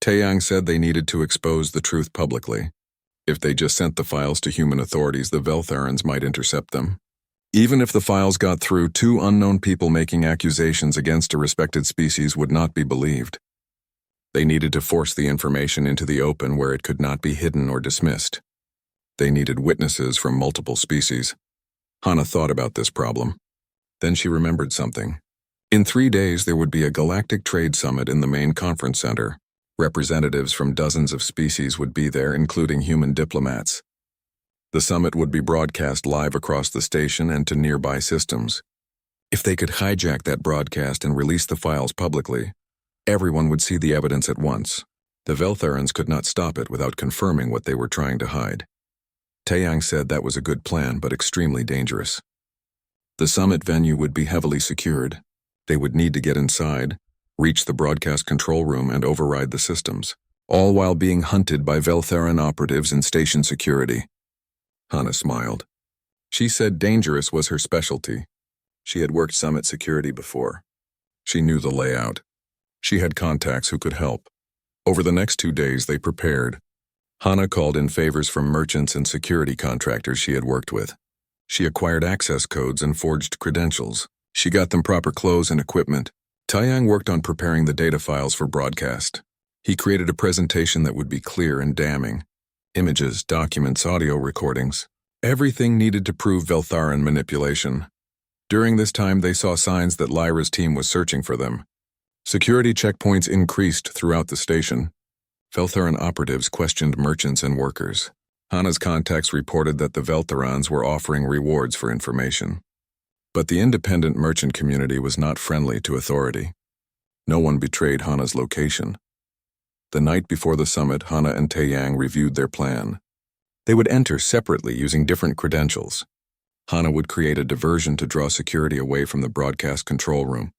Taeyang said they needed to expose the truth publicly. If they just sent the files to human authorities, the Veltharans might intercept them. Even if the files got through, two unknown people making accusations against a respected species would not be believed. They needed to force the information into the open where it could not be hidden or dismissed. They needed witnesses from multiple species. Hana thought about this problem. Then she remembered something. In 3 days, there would be a galactic trade summit in the main conference center. Representatives from dozens of species would be there, including human diplomats. The summit would be broadcast live across the station and to nearby systems. If they could hijack that broadcast and release the files publicly, everyone would see the evidence at once. The Veltharans could not stop it without confirming what they were trying to hide. Taeyang said that was a good plan, but extremely dangerous. The summit venue would be heavily secured. They would need to get inside, reach the broadcast control room, and override the systems, all while being hunted by Veltharan operatives in station security. Hana smiled. She said dangerous was her specialty. She had worked summit security before. She knew the layout. She had contacts who could help. Over the next 2 days, they prepared. Hana called in favors from merchants and security contractors she had worked with. She acquired access codes and forged credentials. She got them proper clothes and equipment. Taeyang worked on preparing the data files for broadcast. He created a presentation that would be clear and damning. Images, documents, audio recordings. Everything needed to prove Veltharan manipulation. During this time, they saw signs that Lyra's team was searching for them. Security checkpoints increased throughout the station. Veltharan operatives questioned merchants and workers. Hana's contacts reported that the Veltharans were offering rewards for information. But the independent merchant community was not friendly to authority. No one betrayed Hana's location. The night before the summit, Hana and Taeyang reviewed their plan. They would enter separately using different credentials. Hana would create a diversion to draw security away from the broadcast control room.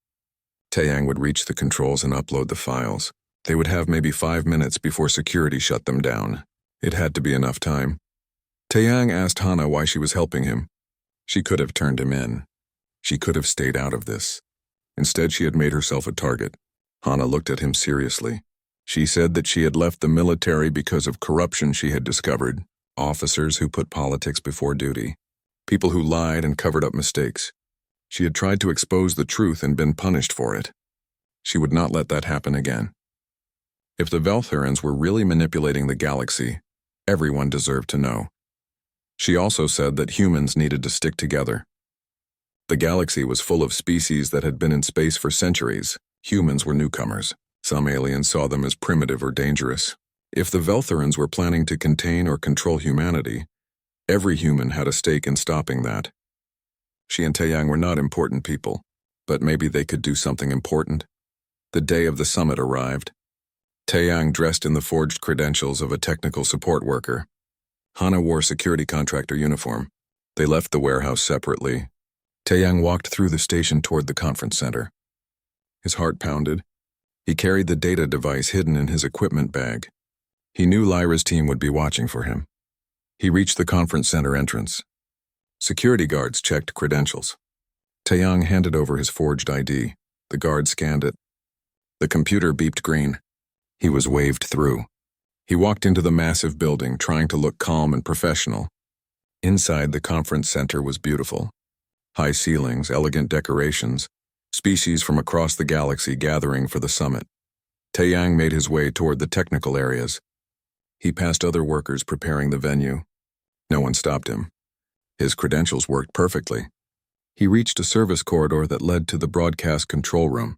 Taeyang would reach the controls and upload the files. They would have maybe 5 minutes before security shut them down. It had to be enough time. Taeyang asked Hana why she was helping him. She could have turned him in. She could have stayed out of this. Instead, she had made herself a target. Hana looked at him seriously. She said that she had left the military because of corruption she had discovered, officers who put politics before duty, people who lied and covered up mistakes. She had tried to expose the truth and been punished for it. She would not let that happen again. If the Veltherans were really manipulating the galaxy, everyone deserved to know. She also said that humans needed to stick together. The galaxy was full of species that had been in space for centuries. Humans were newcomers. Some aliens saw them as primitive or dangerous. If the Veltherans were planning to contain or control humanity, every human had a stake in stopping that. She and Taeyang were not important people, but maybe they could do something important. The day of the summit arrived. Taeyang dressed in the forged credentials of a technical support worker. Hana wore security contractor uniform. They left the warehouse separately. Taeyang walked through the station toward the conference center. His heart pounded. He carried the data device hidden in his equipment bag. He knew Lyra's team would be watching for him. He reached the conference center entrance. Security guards checked credentials. Taeyang handed over his forged ID. The guard scanned it. The computer beeped green. He was waved through. He walked into the massive building, trying to look calm and professional. Inside, the conference center was beautiful. High ceilings, elegant decorations, species from across the galaxy gathering for the summit. Taeyang made his way toward the technical areas. He passed other workers preparing the venue. No one stopped him. His credentials worked perfectly. He reached a service corridor that led to the broadcast control room.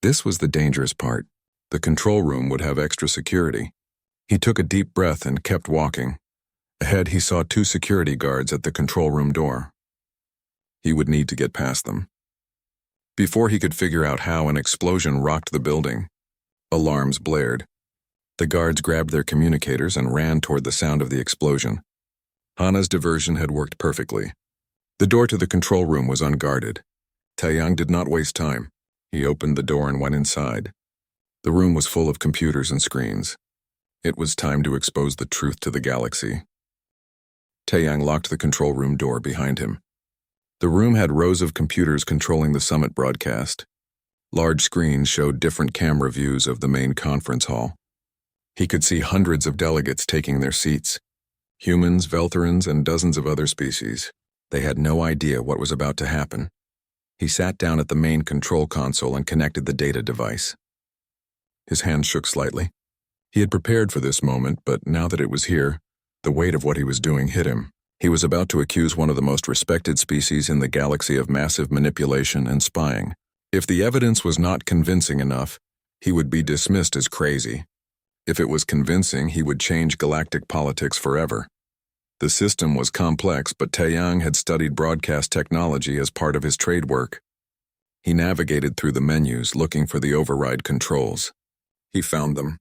This was the dangerous part. The control room would have extra security. He took a deep breath and kept walking. Ahead, he saw 2 security guards at the control room door. He would need to get past them. Before he could figure out how, an explosion rocked the building. Alarms blared. The guards grabbed their communicators and ran toward the sound of the explosion. Hana's diversion had worked perfectly. The door to the control room was unguarded. Taeyang did not waste time. He opened the door and went inside. The room was full of computers and screens. It was time to expose the truth to the galaxy. Taeyang locked the control room door behind him. The room had rows of computers controlling the summit broadcast. Large screens showed different camera views of the main conference hall. He could see hundreds of delegates taking their seats. Humans, Veltherans, and dozens of other species. They had no idea what was about to happen. He sat down at the main control console and connected the data device. His hand shook slightly. He had prepared for this moment, but now that it was here, the weight of what he was doing hit him. He was about to accuse one of the most respected species in the galaxy of massive manipulation and spying. If the evidence was not convincing enough, he would be dismissed as crazy. If it was convincing, he would change galactic politics forever. The system was complex, but Taeyang had studied broadcast technology as part of his trade work. He navigated through the menus, looking for the override controls. He found them.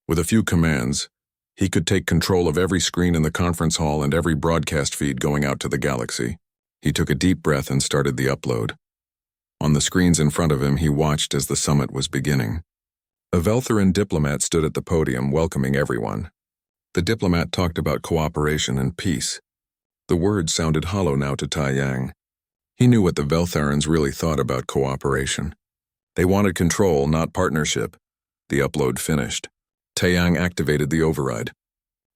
With a few commands, he could take control of every screen in the conference hall and every broadcast feed going out to the galaxy. He took a deep breath and started the upload. On the screens in front of him, he watched as the summit was beginning. A Veltheran diplomat stood at the podium welcoming everyone. The diplomat talked about cooperation and peace. The words sounded hollow now to Taeyang. He knew what the Veltherans really thought about cooperation. They wanted control, not partnership. The upload finished. Taeyang activated the override.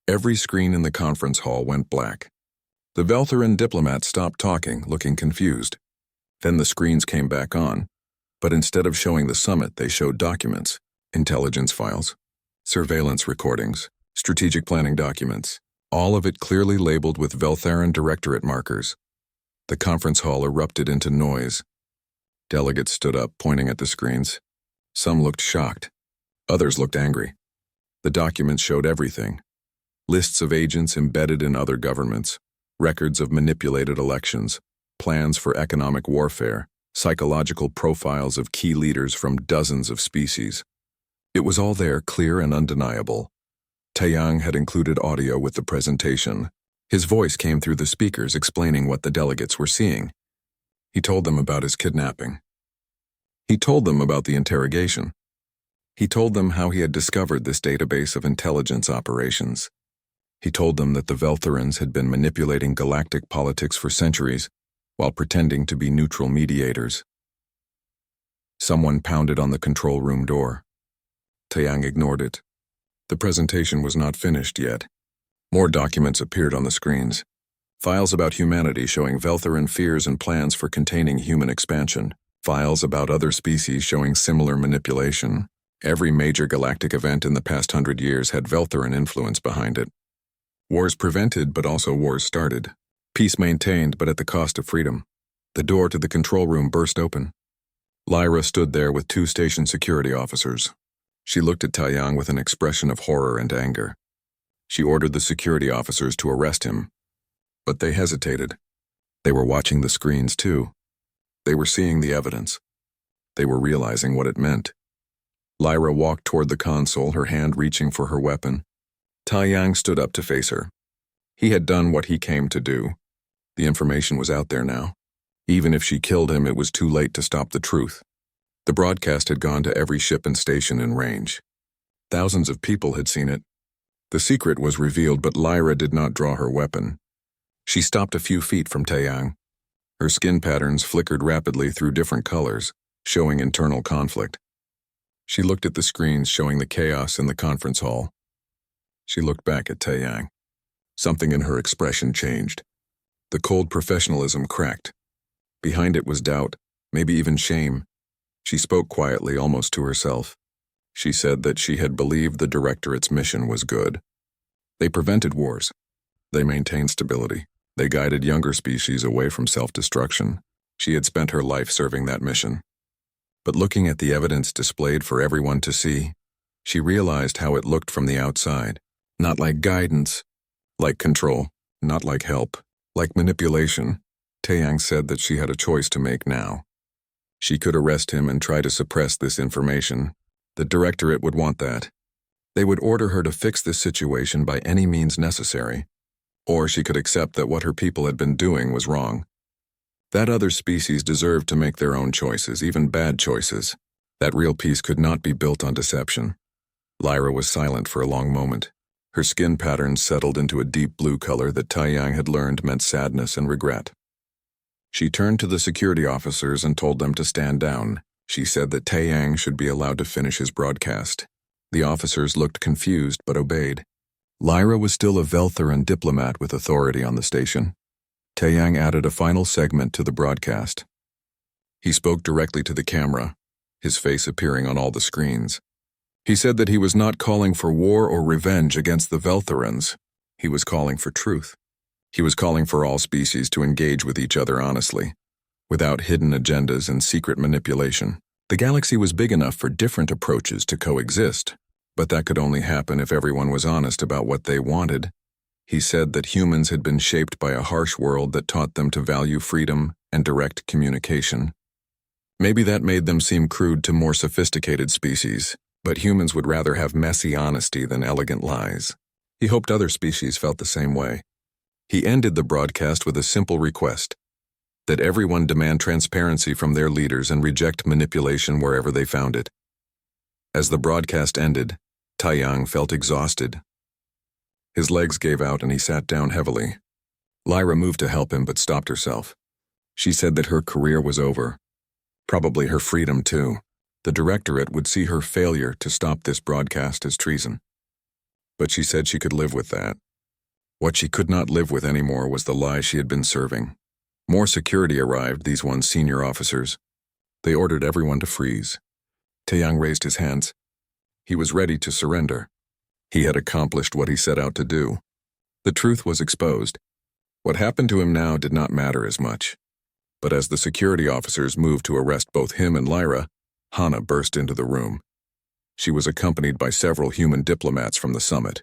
Every screen in the conference hall went black. The Veltheran diplomat stopped talking, looking confused. Then the screens came back on, but instead of showing the summit, they showed documents, intelligence files, surveillance recordings, strategic planning documents, all of it clearly labeled with Veltheran directorate markers. The conference hall erupted into noise. Delegates stood up, pointing at the screens. Some looked shocked. Others looked angry. The documents showed everything. Lists of agents embedded in other governments, records of manipulated elections, plans for economic warfare, psychological profiles of key leaders from dozens of species. It was all there, clear and undeniable. Taeyang had included audio with the presentation. His voice came through the speakers explaining what the delegates were seeing. He told them about his kidnapping. He told them about the interrogation. He told them how he had discovered this database of intelligence operations. He told them that the Veltherans had been manipulating galactic politics for centuries while pretending to be neutral mediators. Someone pounded on the control room door. Taeyang ignored it. The presentation was not finished yet. More documents appeared on the screens. Files about humanity showing Veltheran fears and plans for containing human expansion. Files about other species showing similar manipulation. Every major galactic event in the past 100 years had Veltheran influence behind it. Wars prevented, but also wars started. Peace maintained, but at the cost of freedom. The door to the control room burst open. Lyra stood there with 2 station security officers. She looked at Taeyang with an expression of horror and anger. She ordered the security officers to arrest him. But they hesitated. They were watching the screens too. They were seeing the evidence. They were realizing what it meant. Lyra walked toward the console, her hand reaching for her weapon. Taeyang stood up to face her. He had done what he came to do. The information was out there now. Even if she killed him, it was too late to stop the truth. The broadcast had gone to every ship and station in range. Thousands of people had seen it. The secret was revealed, but Lyra did not draw her weapon. She stopped a few feet from Taeyang. Her skin patterns flickered rapidly through different colors, showing internal conflict. She looked at the screens showing the chaos in the conference hall. She looked back at Taeyang. Something in her expression changed. The cold professionalism cracked. Behind it was doubt, maybe even shame. She spoke quietly, almost to herself. She said that she had believed the Directorate's mission was good. They prevented wars. They maintained stability. They guided younger species away from self-destruction. She had spent her life serving that mission. But looking at the evidence displayed for everyone to see, she realized how it looked from the outside. Not like guidance, like control, not like help, like manipulation. Taeyang said that she had a choice to make now. She could arrest him and try to suppress this information. The Directorate would want that. They would order her to fix this situation by any means necessary. Or she could accept that what her people had been doing was wrong. That other species deserved to make their own choices, even bad choices. That real peace could not be built on deception. Lyra was silent for a long moment. Her skin patterns settled into a deep blue color that Taeyang had learned meant sadness and regret. She turned to the security officers and told them to stand down. She said that Taeyang should be allowed to finish his broadcast. The officers looked confused but obeyed. Lyra was still a Veltheran diplomat with authority on the station. Taeyang added a final segment to the broadcast. He spoke directly to the camera, his face appearing on all the screens. He said that he was not calling for war or revenge against the Veltherans. He was calling for truth. He was calling for all species to engage with each other honestly, without hidden agendas and secret manipulation. The galaxy was big enough for different approaches to coexist, but that could only happen if everyone was honest about what they wanted. He said that humans had been shaped by a harsh world that taught them to value freedom and direct communication. Maybe that made them seem crude to more sophisticated species, but humans would rather have messy honesty than elegant lies. He hoped other species felt the same way. He ended the broadcast with a simple request, that everyone demand transparency from their leaders and reject manipulation wherever they found it. As the broadcast ended, Taeyang felt exhausted. His legs gave out and he sat down heavily. Lyra moved to help him but stopped herself. She said that her career was over. Probably her freedom too. The Directorate would see her failure to stop this broadcast as treason. But she said she could live with that. What she could not live with anymore was the lie she had been serving. More security arrived, these one's senior officers. They ordered everyone to freeze. Taeyang raised his hands. He was ready to surrender. He had accomplished what he set out to do. The truth was exposed. What happened to him now did not matter as much. But as the security officers moved to arrest both him and Lyra, Hana burst into the room. She was accompanied by several human diplomats from the summit.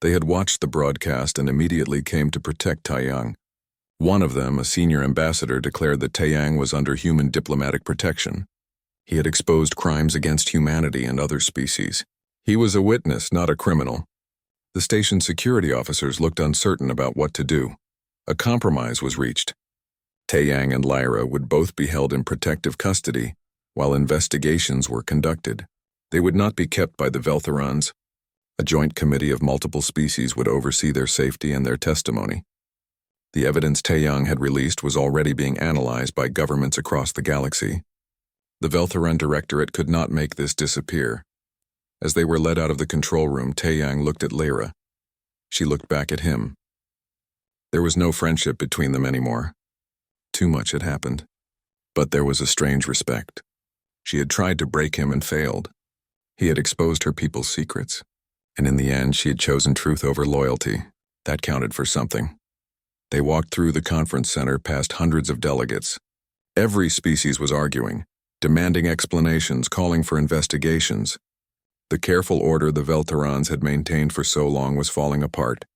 They had watched the broadcast and immediately came to protect Taeyang. One of them, a senior ambassador, declared that Taeyang was under human diplomatic protection. He had exposed crimes against humanity and other species. He was a witness, not a criminal. The station security officers looked uncertain about what to do. A compromise was reached. Taeyang and Lyra would both be held in protective custody while investigations were conducted. They would not be kept by the Veltharons. A joint committee of multiple species would oversee their safety and their testimony. The evidence Taeyang had released was already being analyzed by governments across the galaxy. The Veltharan Directorate could not make this disappear. As they were led out of the control room, Taeyang looked at Lyra. She looked back at him. There was no friendship between them anymore. Too much had happened. But there was a strange respect. She had tried to break him and failed. He had exposed her people's secrets. And in the end, she had chosen truth over loyalty. That counted for something. They walked through the conference center past hundreds of delegates. Every species was arguing, demanding explanations, calling for investigations. The careful order the Veltharons had maintained for so long was falling apart.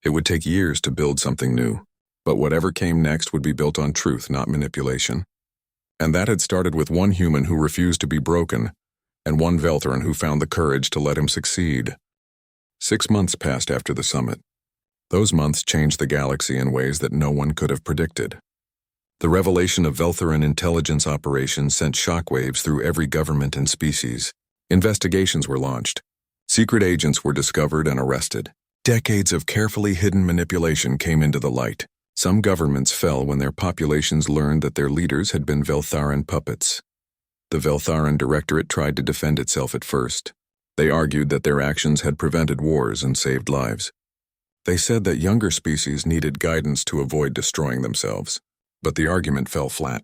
It would take years to build something new, but whatever came next would be built on truth, not manipulation. And that had started with one human who refused to be broken, and one Veltharan who found the courage to let him succeed. 6 months passed after the summit. Those months changed the galaxy in ways that no one could have predicted. The revelation of Veltharan intelligence operations sent shockwaves through every government and species. Investigations were launched. Secret agents were discovered and arrested. Decades of carefully hidden manipulation came into the light. Some governments fell when their populations learned that their leaders had been Veltharan puppets. The Veltharan Directorate tried to defend itself at first. They argued that their actions had prevented wars and saved lives. They said that younger species needed guidance to avoid destroying themselves, but the argument fell flat.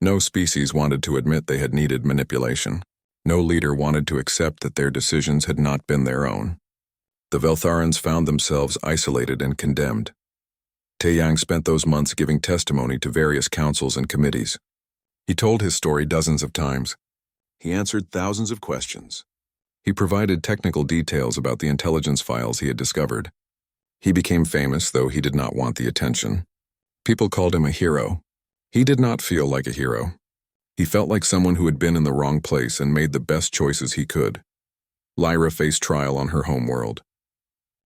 No species wanted to admit they had needed manipulation. No leader wanted to accept that their decisions had not been their own. The Veltharans found themselves isolated and condemned. Taeyang spent those months giving testimony to various councils and committees. He told his story dozens of times. He answered thousands of questions. He provided technical details about the intelligence files he had discovered. He became famous, though he did not want the attention. People called him a hero. He did not feel like a hero. He felt like someone who had been in the wrong place and made the best choices he could. Lyra faced trial on her homeworld.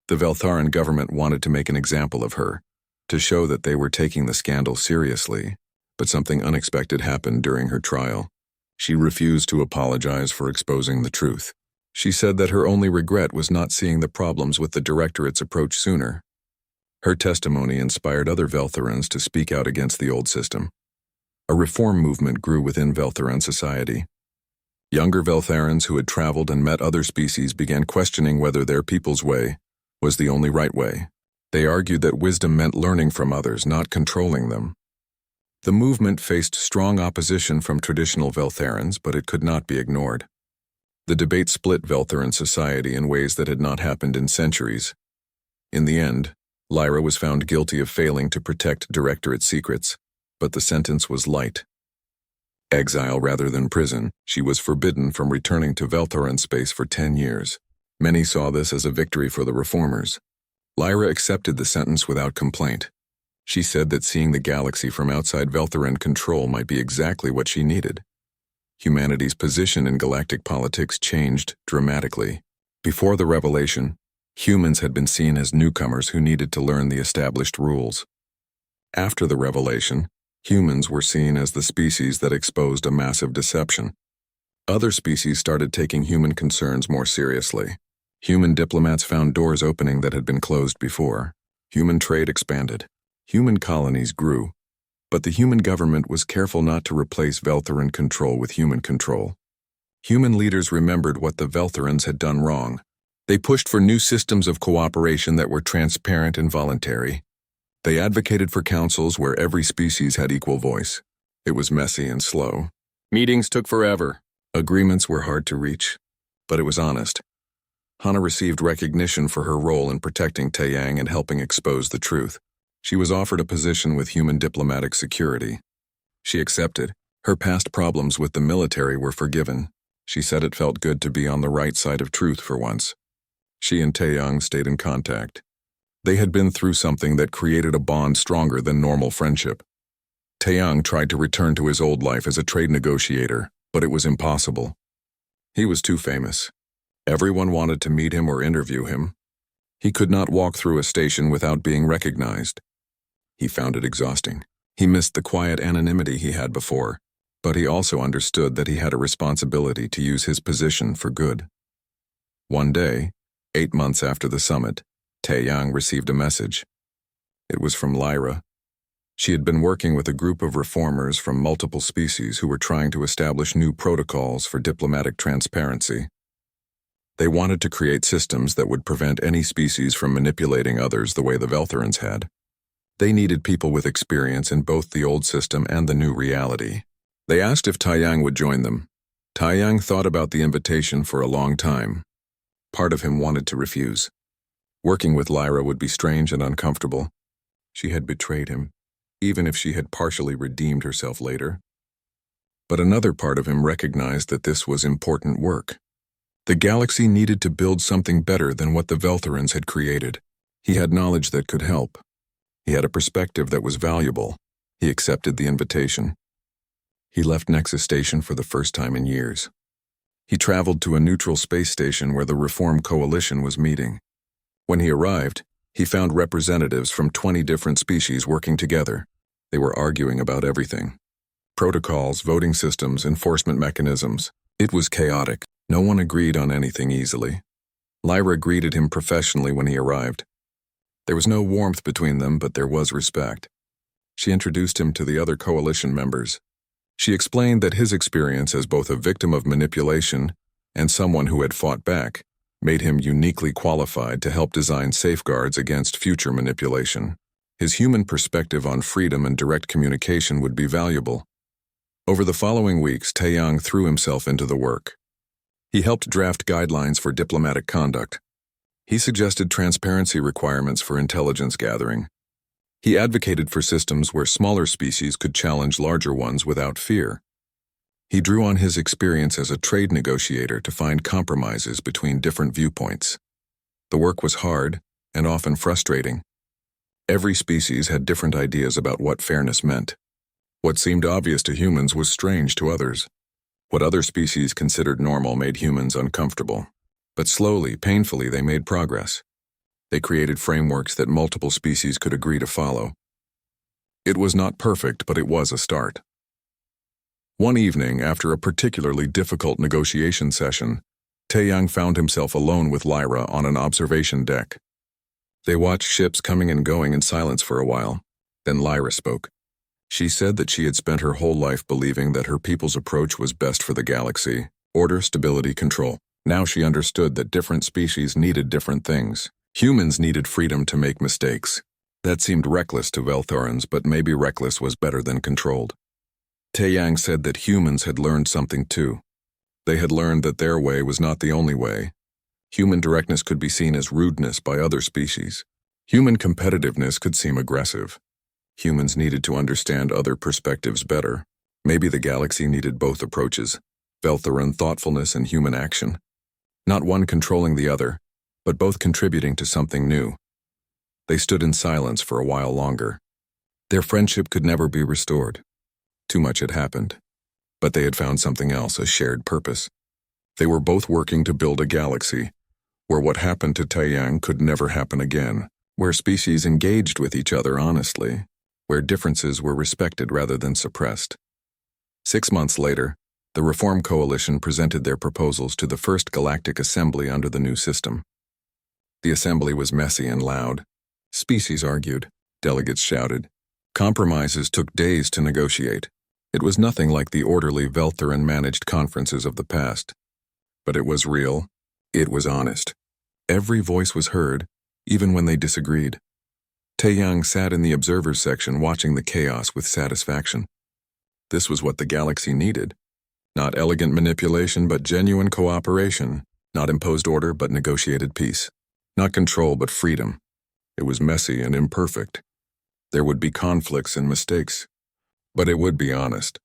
The Veltharan government wanted to make an example of her, to show that they were taking the scandal seriously, but something unexpected happened during her trial. She refused to apologize for exposing the truth. She said that her only regret was not seeing the problems with the Directorate's approach sooner. Her testimony inspired other Veltharans to speak out against the old system. A reform movement grew within Veltharan society. Younger Veltharans who had traveled and met other species began questioning whether their people's way was the only right way. They argued that wisdom meant learning from others, not controlling them. The movement faced strong opposition from traditional Veltharans, but it could not be ignored. The debate split Veltharan society in ways that had not happened in centuries. In the end, Lyra was found guilty of failing to protect Directorate secrets, but the sentence was light. Exile rather than prison, she was forbidden from returning to Veltharan space for 10 years. Many saw this as a victory for the reformers. Lyra accepted the sentence without complaint. She said that seeing the galaxy from outside Veltharan control might be exactly what she needed. Humanity's position in galactic politics changed dramatically. Before the revelation, humans had been seen as newcomers who needed to learn the established rules. After the revelation, humans were seen as the species that exposed a massive deception. Other species started taking human concerns more seriously. Human diplomats found doors opening that had been closed before. Human trade expanded. Human colonies grew. But the human government was careful not to replace Veltharan control with human control. Human leaders remembered what the Veltharans had done wrong. They pushed for new systems of cooperation that were transparent and voluntary. They advocated for councils where every species had equal voice. It was messy and slow. Meetings took forever. Agreements were hard to reach. But it was honest. Hana received recognition for her role in protecting Taeyang and helping expose the truth. She was offered a position with human diplomatic security. She accepted. Her past problems with the military were forgiven. She said it felt good to be on the right side of truth for once. She and Taeyang stayed in contact. They had been through something that created a bond stronger than normal friendship. Taeyang tried to return to his old life as a trade negotiator, but it was impossible. He was too famous. Everyone wanted to meet him or interview him. He could not walk through a station without being recognized. He found it exhausting. He missed the quiet anonymity he had before. But he also understood that he had a responsibility to use his position for good. One day, 8 months after the summit, Taeyang received a message. It was from Lyra. She had been working with a group of reformers from multiple species who were trying to establish new protocols for diplomatic transparency. They wanted to create systems that would prevent any species from manipulating others the way the Veltherans had. They needed people with experience in both the old system and the new reality. They asked if Taeyang would join them. Taeyang thought about the invitation for a long time. Part of him wanted to refuse. Working with Lyra would be strange and uncomfortable. She had betrayed him, even if she had partially redeemed herself later. But another part of him recognized that this was important work. The galaxy needed to build something better than what the Veltherans had created. He had knowledge that could help. He had a perspective that was valuable. He accepted the invitation. He left Nexus Station for the first time in years. He traveled to a neutral space station where the Reform Coalition was meeting. When he arrived, he found representatives from 20 different species working together. They were arguing about everything. Protocols, voting systems, enforcement mechanisms. It was chaotic. No one agreed on anything easily. Lyra greeted him professionally when he arrived. There was no warmth between them, but there was respect. She introduced him to the other coalition members. She explained that his experience as both a victim of manipulation and someone who had fought back made him uniquely qualified to help design safeguards against future manipulation. His human perspective on freedom and direct communication would be valuable. Over the following weeks, Taeyang threw himself into the work. He helped draft guidelines for diplomatic conduct. He suggested transparency requirements for intelligence gathering. He advocated for systems where smaller species could challenge larger ones without fear. He drew on his experience as a trade negotiator to find compromises between different viewpoints. The work was hard and often frustrating. Every species had different ideas about what fairness meant. What seemed obvious to humans was strange to others. What other species considered normal made humans uncomfortable. But slowly, painfully, they made progress. They created frameworks that multiple species could agree to follow. It was not perfect, but it was a start. One evening, after a particularly difficult negotiation session, Taeyang found himself alone with Lyra on an observation deck. They watched ships coming and going in silence for a while. Then Lyra spoke. She said that she had spent her whole life believing that her people's approach was best for the galaxy: order, stability, control. Now she understood that different species needed different things. Humans needed freedom to make mistakes. That seemed reckless to Veltharans, but maybe reckless was better than controlled. Taeyang said that humans had learned something too. They had learned that their way was not the only way. Human directness could be seen as rudeness by other species. Human competitiveness could seem aggressive. Humans needed to understand other perspectives better. Maybe the galaxy needed both approaches: Veltharan thoughtfulness and human action. Not one controlling the other, but both contributing to something new. They stood in silence for a while longer. Their friendship could never be restored. Too much had happened. But they had found something else, a shared purpose. They were both working to build a galaxy where what happened to Taeyang could never happen again, where species engaged with each other honestly, where differences were respected rather than suppressed. 6 months later, the Reform Coalition presented their proposals to the First Galactic Assembly under the new system. The assembly was messy and loud. Species argued. Delegates shouted. Compromises took days to negotiate. It was nothing like the orderly Veltharan-managed conferences of the past. But it was real. It was honest. Every voice was heard, even when they disagreed. Taeyang sat in the observers section watching the chaos with satisfaction. This was what the galaxy needed. Not elegant manipulation, but genuine cooperation. Not imposed order, but negotiated peace. Not control, but freedom. It was messy and imperfect. There would be conflicts and mistakes. But it would be honest.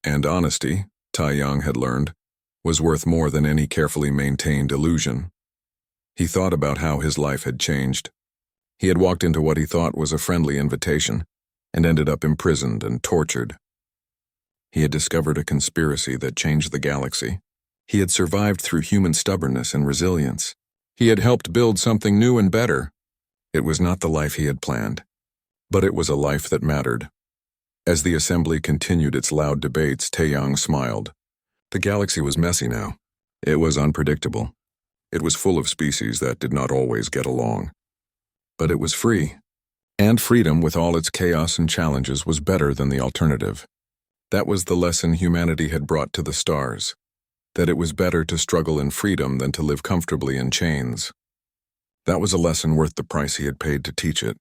And honesty, Taeyang had learned, was worth more than any carefully maintained illusion. He thought about how his life had changed. He had walked into what he thought was a friendly invitation, and ended up imprisoned and tortured. He had discovered a conspiracy that changed the galaxy. He had survived through human stubbornness and resilience. He had helped build something new and better. It was not the life he had planned, but it was a life that mattered. As the assembly continued its loud debates, Taeyang smiled. The galaxy was messy now. It was unpredictable. It was full of species that did not always get along. But it was free. And freedom, with all its chaos and challenges, was better than the alternative. That was the lesson humanity had brought to the stars. That it was better to struggle in freedom than to live comfortably in chains. That was a lesson worth the price he had paid to teach it.